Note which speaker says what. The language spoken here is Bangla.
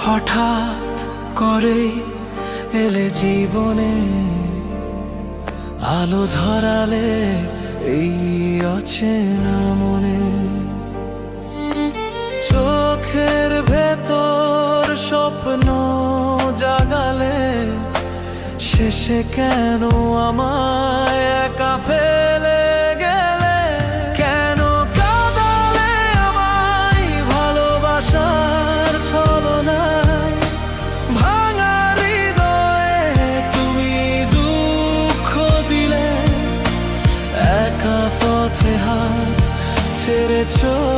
Speaker 1: হঠাৎ করে এলে জীবনে, আলো ঝরালে এই অচেনা মনে। চোখের ভেতর স্বপ্ন জাগালে, শেষে কেন আমায় একা ফেলে গেলে? কেন কাঁদালে আমায় ভালোবাসার ছলনায়? ভাঙা হৃদয়ে তুমি দুঃখ দিলে, একা পথে হাত ছেড়ে চলে